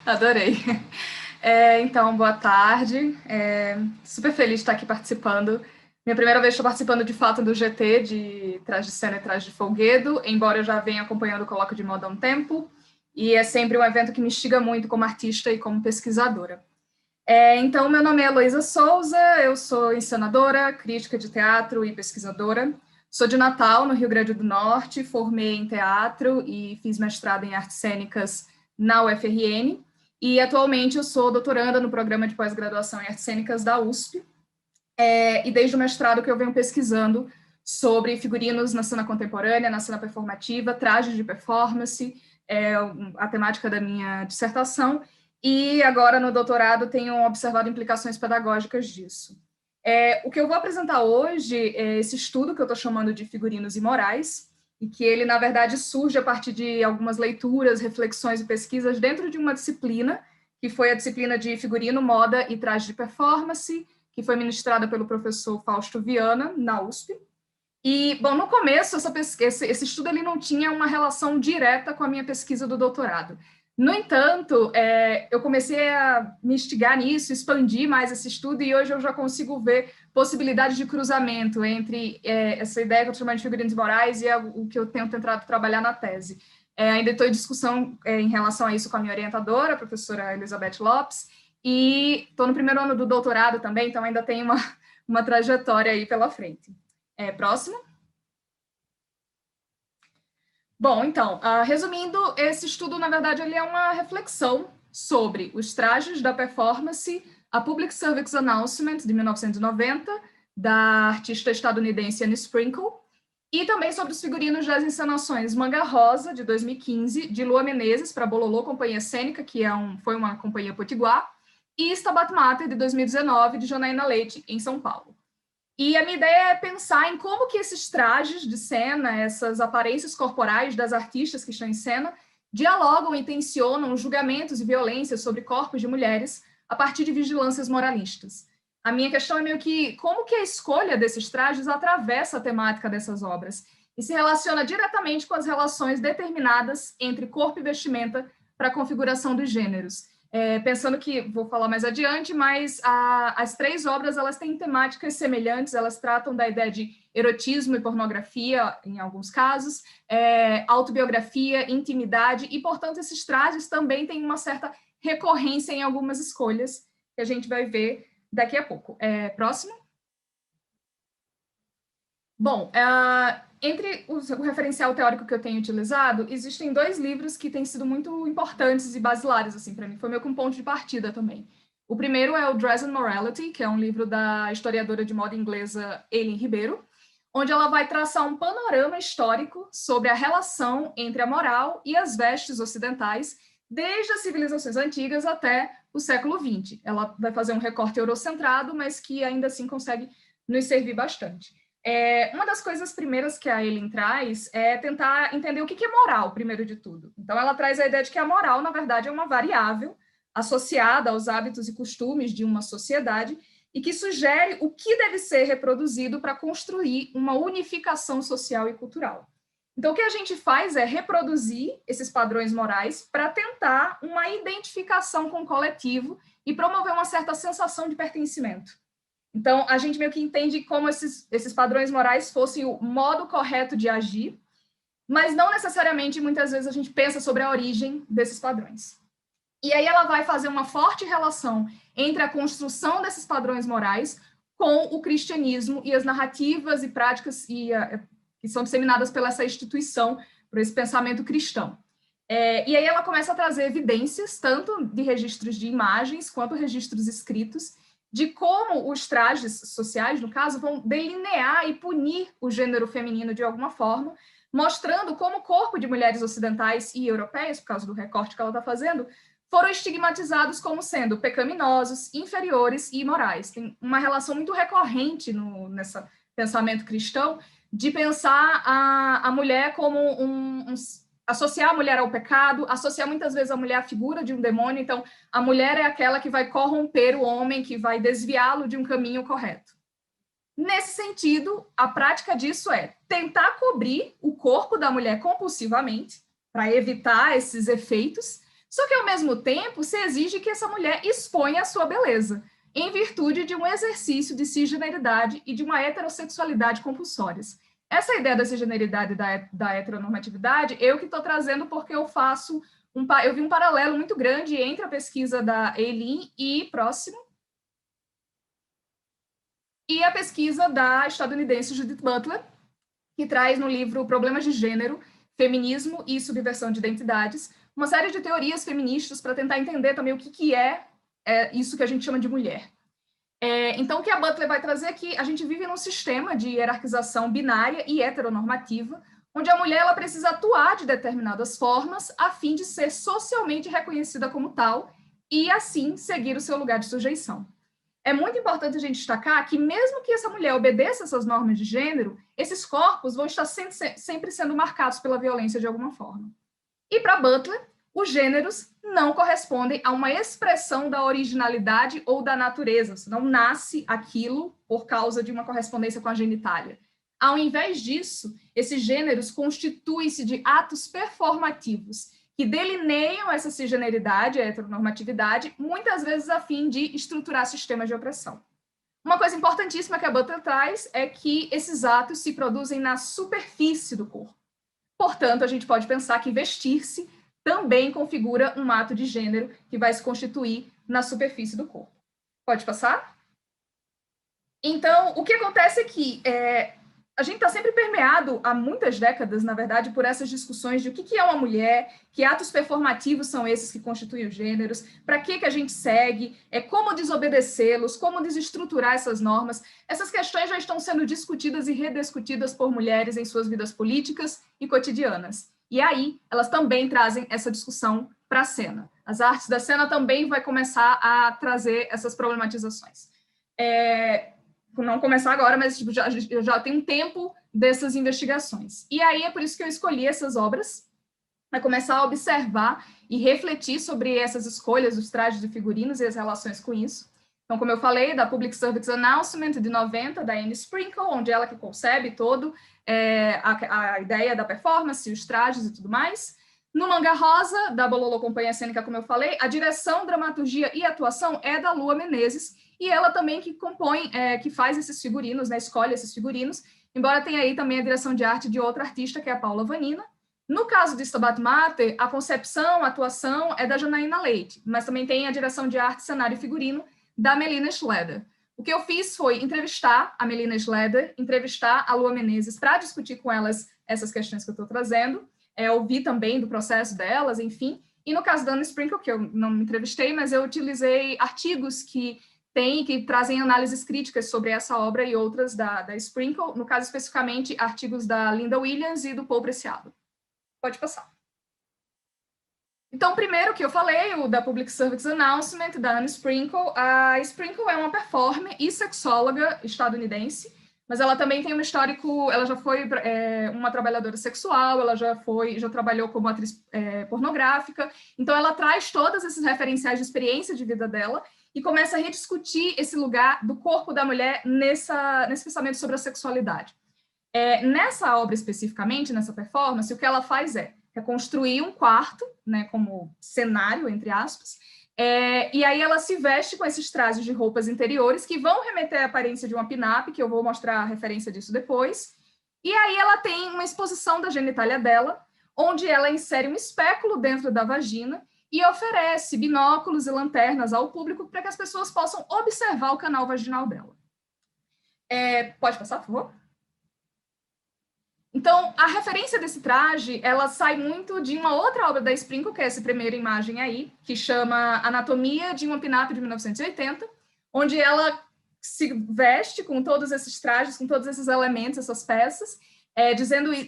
Adorei. Então, boa tarde. Super feliz de estar aqui participando. Minha primeira vez estou participando, de fato, do GT, de Trás de Cena e Trás de Folguedo, embora eu já venha acompanhando o Colóquio de Moda há um tempo, e é sempre um evento que me instiga muito como artista e como pesquisadora. Então, meu nome é Heloísa Souza, eu sou encenadora, crítica de teatro e pesquisadora. Sou de Natal, no Rio Grande do Norte, formei em teatro e fiz mestrado em artes cênicas na UFRN, e atualmente eu sou doutoranda no programa de pós-graduação em artes cênicas da USP, e desde o mestrado que eu venho pesquisando sobre figurinos na cena contemporânea, na cena performativa, trajes de performance, a temática da minha dissertação, e agora no doutorado tenho observado implicações pedagógicas disso. O que eu vou apresentar hoje é esse estudo que eu estou chamando de Figurinos Imorais, e que ele, na verdade, surge a partir de algumas leituras, reflexões e pesquisas dentro de uma disciplina, que foi a disciplina de Figurino, Moda e Traje de Performance, que foi ministrada pelo professor Fausto Viana, na USP. E, bom, no começo, esse estudo ele não tinha uma relação direta com a minha pesquisa do doutorado. No entanto, eu comecei a me instigar nisso, expandir mais esse estudo, e hoje eu já consigo ver possibilidades de cruzamento entre essa ideia que eu estou chamando de figurinos morais e o que eu tenho tentado trabalhar na tese. Ainda estou em discussão em relação a isso com a minha orientadora, a professora Elizabeth Lopes, e estou no primeiro ano do doutorado também, então ainda tem uma trajetória aí pela frente. Próximo. Bom, então, resumindo, esse estudo, na verdade, ele é uma reflexão sobre os trajes da performance, a Public Service Announcement, de 1990, da artista estadunidense Anne Sprinkle, e também sobre os figurinos das encenações Manga Rosa, de 2015, de Lua Menezes, para Bololô Companhia Cênica, que foi uma companhia potiguar, e Stabat Mater, de 2019, de Janaína Leite, em São Paulo. E a minha ideia é pensar em como que esses trajes de cena, essas aparências corporais das artistas que estão em cena, dialogam e tensionam julgamentos e violências sobre corpos de mulheres a partir de vigilâncias moralistas. A minha questão é meio que como que a escolha desses trajes atravessa a temática dessas obras e se relaciona diretamente com as relações determinadas entre corpo e vestimenta para a configuração dos gêneros. Pensando que, vou falar mais adiante, mas as três obras elas têm temáticas semelhantes, elas tratam da ideia de erotismo e pornografia, em alguns casos, autobiografia, intimidade, e, portanto, esses trajes também têm uma certa recorrência em algumas escolhas, que a gente vai ver daqui a pouco. Próximo. Bom, entre o referencial teórico que eu tenho utilizado, existem dois livros que têm sido muito importantes e basilares, assim, para mim. Foi meio que um ponto de partida também. O primeiro é o Dress and Morality, que é um livro da historiadora de moda inglesa Eileen Ribeiro, onde ela vai traçar um panorama histórico sobre a relação entre a moral e as vestes ocidentais, desde as civilizações antigas até o século XX. Ela vai fazer um recorte eurocentrado, mas que ainda assim consegue nos servir bastante. Uma das coisas primeiras que a Eileen traz é tentar entender o que é moral, primeiro de tudo. Então, ela traz a ideia de que a moral, na verdade, é uma variável associada aos hábitos e costumes de uma sociedade e que sugere o que deve ser reproduzido para construir uma unificação social e cultural. Então, o que a gente faz é reproduzir esses padrões morais para tentar uma identificação com o coletivo e promover uma certa sensação de pertencimento. Então, a gente meio que entende como esses padrões morais fossem o modo correto de agir, mas não necessariamente, muitas vezes, a gente pensa sobre a origem desses padrões. E aí ela vai fazer uma forte relação entre a construção desses padrões morais com o cristianismo e as narrativas e práticas que são disseminadas pela essa instituição, por esse pensamento cristão. E aí ela começa a trazer evidências, tanto de registros de imagens, quanto registros escritos, de como os trajes sociais, no caso, vão delinear e punir o gênero feminino de alguma forma, mostrando como o corpo de mulheres ocidentais e europeias, por causa do recorte que ela está fazendo, foram estigmatizados como sendo pecaminosos, inferiores e imorais. Tem uma relação muito recorrente nesse pensamento cristão de pensar a mulher como associar a mulher ao pecado, associar muitas vezes a mulher à figura de um demônio. Então, a mulher é aquela que vai corromper o homem, que vai desviá-lo de um caminho correto. Nesse sentido, a prática disso é tentar cobrir o corpo da mulher compulsivamente, para evitar esses efeitos, só que, ao mesmo tempo, se exige que essa mulher exponha a sua beleza, em virtude de um exercício de cisgeneridade e de uma heterossexualidade compulsórias. Essa ideia da cisgeneridade e da heteronormatividade, eu que estou trazendo porque eu vi um paralelo muito grande entre a pesquisa da Eileen e a pesquisa da estadunidense Judith Butler, que traz no livro Problemas de Gênero, Feminismo e Subversão de Identidades, uma série de teorias feministas para tentar entender também o que é isso que a gente chama de mulher. Então, o que a Butler vai trazer é que a gente vive num sistema de hierarquização binária e heteronormativa, onde a mulher ela precisa atuar de determinadas formas a fim de ser socialmente reconhecida como tal e, assim, seguir o seu lugar de sujeição. É muito importante a gente destacar que, mesmo que essa mulher obedeça essas normas de gênero, esses corpos vão estar sempre sendo marcados pela violência de alguma forma. E para Butler, os gêneros não correspondem a uma expressão da originalidade ou da natureza, não nasce aquilo por causa de uma correspondência com a genitália. Ao invés disso, esses gêneros constituem-se de atos performativos que delineiam essa cisgeneridade, a heteronormatividade, muitas vezes a fim de estruturar sistemas de opressão. Uma coisa importantíssima que a Butler traz é que esses atos se produzem na superfície do corpo. Portanto, a gente pode pensar que vestir-se também configura um ato de gênero que vai se constituir na superfície do corpo. Pode passar? Então, o que acontece é que a gente está sempre permeado, há muitas décadas, na verdade, por essas discussões de o que é uma mulher, que atos performativos são esses que constituem os gêneros, para que a gente segue, como desobedecê-los, como desestruturar essas normas. Essas questões já estão sendo discutidas e rediscutidas por mulheres em suas vidas políticas e cotidianas. E aí, elas também trazem essa discussão para a cena. As artes da cena também vai começar a trazer essas problematizações. Não começar agora, mas tipo, já tem um tempo dessas investigações. E aí é por isso que eu escolhi essas obras, para começar a observar e refletir sobre essas escolhas, os trajes de figurinos e as relações com isso. Então, como eu falei, da Public Service Announcement de 90, da Anne Sprinkle, onde ela que concebe todo a ideia da performance, os trajes e tudo mais. No Manga Rosa, da Bololô Companhia Cênica, como eu falei, a direção, dramaturgia e atuação é da Lua Menezes, e ela também que compõe, que faz esses figurinos, né, escolhe esses figurinos, embora tenha aí também a direção de arte de outra artista, que é a Paula Vanina. No caso de Stabat Mater, a concepção, a atuação é da Janaína Leite, mas também tem a direção de arte, cenário e figurino da Melina Schleder. O que eu fiz foi entrevistar a Melina Schleder, entrevistar a Lua Menezes para discutir com elas essas questões que eu estou trazendo, ouvir também do processo delas, enfim. E no caso da Anne Sprinkle, que eu não me entrevistei, mas eu utilizei artigos que trazem análises críticas sobre essa obra e outras da Sprinkle, no caso especificamente artigos da Linda Williams e do Paul Preciado. Pode passar. Então, primeiro que eu falei, o da Public Service Announcement, da Anne Sprinkle. A Sprinkle é uma performer e sexóloga estadunidense, mas ela também tem um histórico, ela já foi uma trabalhadora sexual, ela já trabalhou como atriz pornográfica, então ela traz todos esses referenciais de experiência de vida dela e começa a rediscutir esse lugar do corpo da mulher nesse pensamento sobre a sexualidade. Nessa obra especificamente, nessa performance, o que ela faz é construir um quarto, né, como cenário, entre aspas, e aí ela se veste com esses trajes de roupas interiores que vão remeter à aparência de uma pin-up, que eu vou mostrar a referência disso depois, e aí ela tem uma exposição da genitália dela, onde ela insere um espéculo dentro da vagina e oferece binóculos e lanternas ao público para que as pessoas possam observar o canal vaginal dela. Pode passar, por favor? Então, a referência desse traje, ela sai muito de uma outra obra da Sprinkle, que é essa primeira imagem aí, que chama Anatomia de uma Pin-Up de 1980, onde ela se veste com todos esses trajes, com todos esses elementos, essas peças,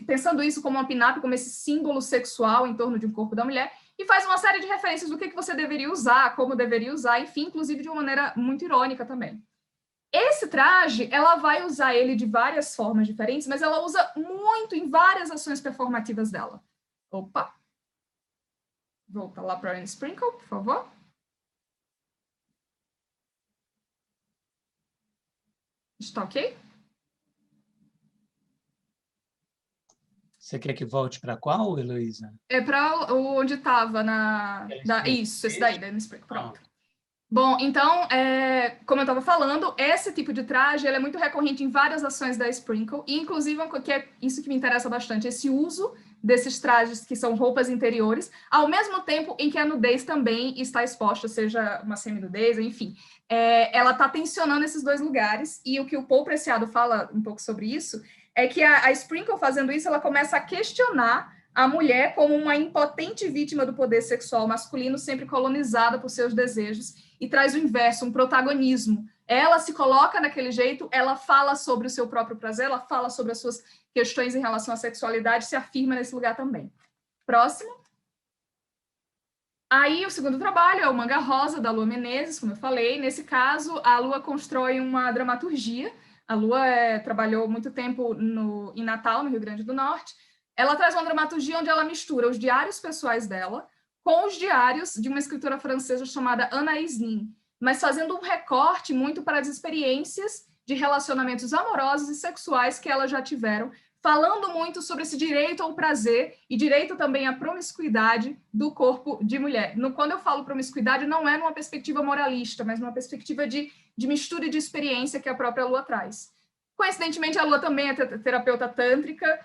pensando isso como uma pin-up, como esse símbolo sexual em torno de um corpo da mulher, e faz uma série de referências do que você deveria usar, como deveria usar, enfim, inclusive de uma maneira muito irônica também. Esse traje, ela vai usar ele de várias formas diferentes, mas ela usa muito em várias ações performativas dela. Opa! Volta lá para a Anne Sprinkle, por favor. Está ok? Você quer que volte para qual, Heloísa? É para onde estava Isso, esse daí, da Anne Sprinkle. Pronto. Bom, então, como eu estava falando, esse tipo de traje ele é muito recorrente em várias ações da Sprinkle, e inclusive que é isso que me interessa bastante, esse uso desses trajes que são roupas interiores, ao mesmo tempo em que a nudez também está exposta, seja uma semi-nudez, enfim. Ela está tensionando esses dois lugares, e o que o Paul Preciado fala um pouco sobre isso, é que a Sprinkle fazendo isso, ela começa a questionar a mulher como uma impotente vítima do poder sexual masculino, sempre colonizada por seus desejos, e traz o inverso, um protagonismo. Ela se coloca naquele jeito, ela fala sobre o seu próprio prazer, ela fala sobre as suas questões em relação à sexualidade, se afirma nesse lugar também. Próximo. Aí, o segundo trabalho é o Manga Rosa, da Lua Menezes, como eu falei. Nesse caso, a Lua constrói uma dramaturgia. A Lua trabalhou muito tempo em Natal, no Rio Grande do Norte. Ela traz uma dramaturgia onde ela mistura os diários pessoais dela com os diários de uma escritora francesa chamada Anaïs Nin, mas fazendo um recorte muito para as experiências de relacionamentos amorosos e sexuais que elas já tiveram, falando muito sobre esse direito ao prazer e direito também à promiscuidade do corpo de mulher. Quando eu falo promiscuidade, não é numa perspectiva moralista, mas numa perspectiva de mistura de experiência que a própria Lua traz. Coincidentemente, a Lua também é terapeuta tântrica,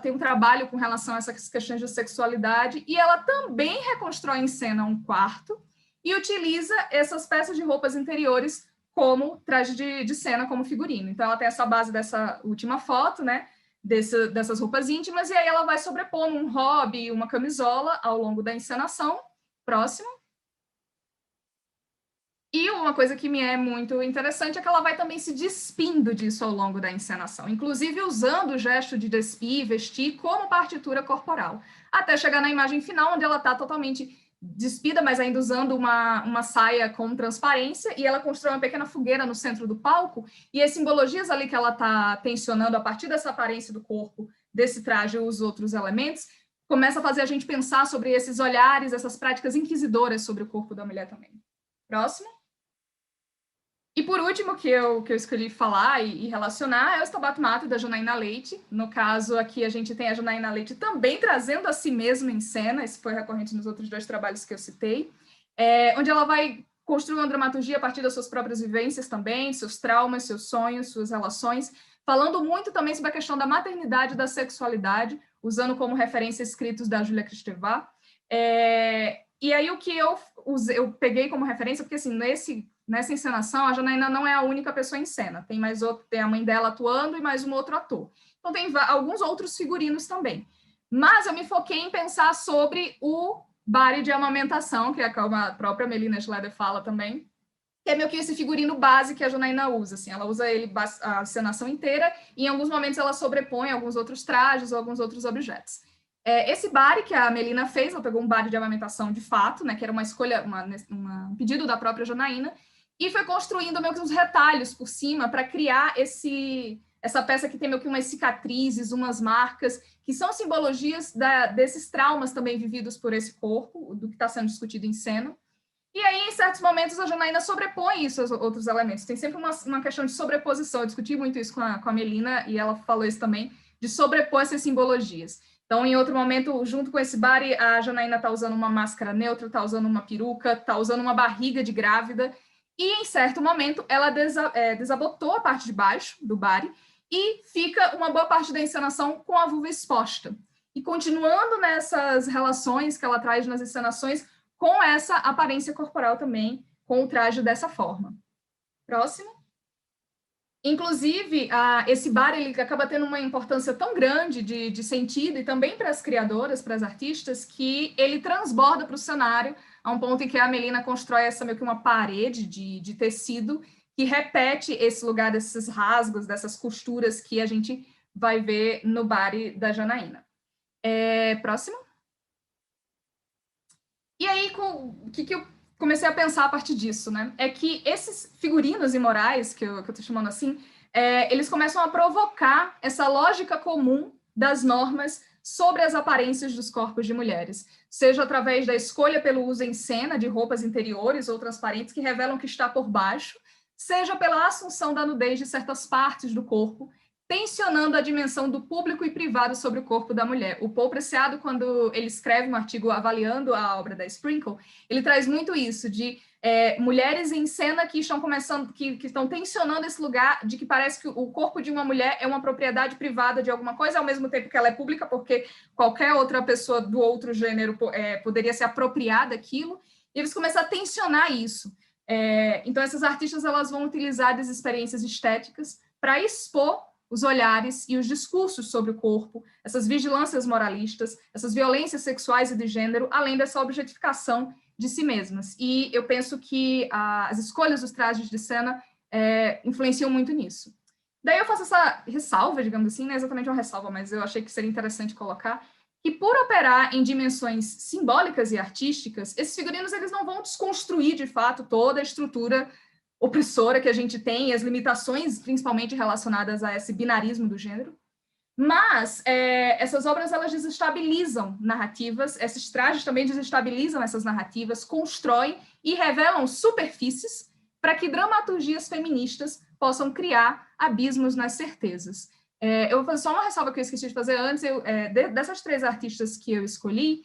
tem um trabalho com relação a essas questões de sexualidade, e ela também reconstrói em cena um quarto e utiliza essas peças de roupas interiores como traje de cena, como figurino. Então, ela tem essa base dessa última foto, né, dessas roupas íntimas, e aí ela vai sobrepondo um hobby, uma camisola ao longo da encenação. Próximo. E uma coisa que me é muito interessante é que ela vai também se despindo disso ao longo da encenação, inclusive usando o gesto de despir, vestir como partitura corporal, até chegar na imagem final, onde ela está totalmente despida, mas ainda usando uma saia com transparência, e ela constrói uma pequena fogueira no centro do palco, e as simbologias ali que ela está tensionando a partir dessa aparência do corpo, desse traje e os outros elementos, começa a fazer a gente pensar sobre esses olhares, essas práticas inquisidoras sobre o corpo da mulher também. Próximo. E por último, que eu escolhi falar e relacionar, é o Stabat Mater da Janaína Leite. No caso, aqui a gente tem a Janaína Leite também trazendo a si mesma em cena, isso foi recorrente nos outros dois trabalhos que eu citei, onde ela vai construir uma dramaturgia a partir das suas próprias vivências também, seus traumas, seus sonhos, suas relações, falando muito também sobre a questão da maternidade e da sexualidade, usando como referência escritos da Julia Kristeva. E aí o que eu peguei como referência, porque assim, nessa encenação, a Janaína não é a única pessoa em cena, tem mais outro, tem a mãe dela atuando e mais um outro ator. Então tem alguns outros figurinos também. Mas eu me foquei em pensar sobre o body de amamentação, que é como a própria Melina Schleder fala também, que é meio que esse figurino base que a Janaína usa, assim, ela usa ele a encenação inteira, e em alguns momentos ela sobrepõe alguns outros trajes ou alguns outros objetos. Esse body que a Melina fez, ela pegou um body de amamentação de fato, né, que era uma escolha, um pedido da própria Janaína, e foi construindo meio que uns retalhos por cima para criar essa peça que tem meio que umas cicatrizes, umas marcas, que são simbologias desses traumas também vividos por esse corpo, do que está sendo discutido em cena. E aí, em certos momentos, a Janaína sobrepõe isso aos outros elementos. Tem sempre uma questão de sobreposição. Eu discuti muito isso com a Melina, e ela falou isso também, de sobrepor essas simbologias. Então, em outro momento, junto com esse body, a Janaína está usando uma máscara neutra, está usando uma peruca, está usando uma barriga de grávida, e em certo momento ela desabotou a parte de baixo do body e fica uma boa parte da encenação com a vulva exposta. E continuando nessas relações que ela traz nas encenações, com essa aparência corporal também, com o traje dessa forma. Próximo. Inclusive, esse bar ele acaba tendo uma importância tão grande de sentido, e também para as criadoras, para as artistas, que ele transborda para o cenário, a um ponto em que a Melina constrói essa meio que uma parede de tecido que repete esse lugar desses rasgos, dessas costuras que a gente vai ver no body da Janaína. Próximo. E aí, comecei a pensar a partir disso, né? É que esses figurinos imorais, que eu estou chamando assim, eles começam a provocar essa lógica comum das normas sobre as aparências dos corpos de mulheres, seja através da escolha pelo uso em cena de roupas interiores ou transparentes que revelam o que está por baixo, seja pela assunção da nudez de certas partes do corpo, tensionando a dimensão do público e privado sobre o corpo da mulher. O Paul Preciado, quando ele escreve um artigo avaliando a obra da Sprinkle, ele traz muito isso, de mulheres em cena que estão começando, que estão tensionando esse lugar de que parece que o corpo de uma mulher é uma propriedade privada de alguma coisa, ao mesmo tempo que ela é pública, porque qualquer outra pessoa do outro gênero poderia se apropriar daquilo, e eles começam a tensionar isso. Então, essas artistas elas vão utilizar as experiências estéticas para expor os olhares e os discursos sobre o corpo, essas vigilâncias moralistas, essas violências sexuais e de gênero, além dessa objetificação de si mesmas. E eu penso que as escolhas dos trajes de cena influenciam muito nisso. Daí eu faço essa ressalva, digamos assim, não é exatamente uma ressalva, mas eu achei que seria interessante colocar, que por operar em dimensões simbólicas e artísticas, esses figurinos eles não vão desconstruir, de fato, toda a estrutura opressora que a gente tem, e as limitações, principalmente relacionadas a esse binarismo do gênero, mas essas obras, elas desestabilizam narrativas, esses trajes também desestabilizam essas narrativas, constroem e revelam superfícies para que dramaturgias feministas possam criar abismos nas certezas. Eu vou fazer só uma ressalva que eu esqueci de fazer antes, dessas 3 artistas que eu escolhi,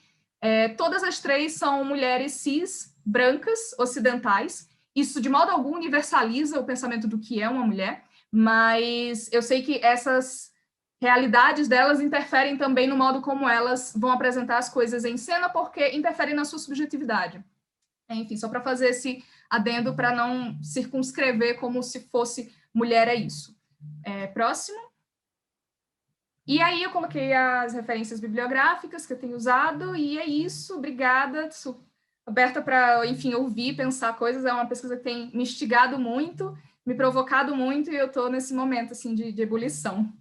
todas as 3 são mulheres cis, brancas, ocidentais. Isso, de modo algum, universaliza o pensamento do que é uma mulher, mas eu sei que essas realidades delas interferem também no modo como elas vão apresentar as coisas em cena, porque interferem na sua subjetividade. Enfim, só para fazer esse adendo, para não circunscrever como se fosse mulher é isso. Próximo. E aí eu coloquei as referências bibliográficas que eu tenho usado, e é isso, obrigada, aberta para, enfim, ouvir, pensar coisas. É uma pesquisa que tem me instigado muito, me provocado muito, e eu estou nesse momento, assim, de ebulição.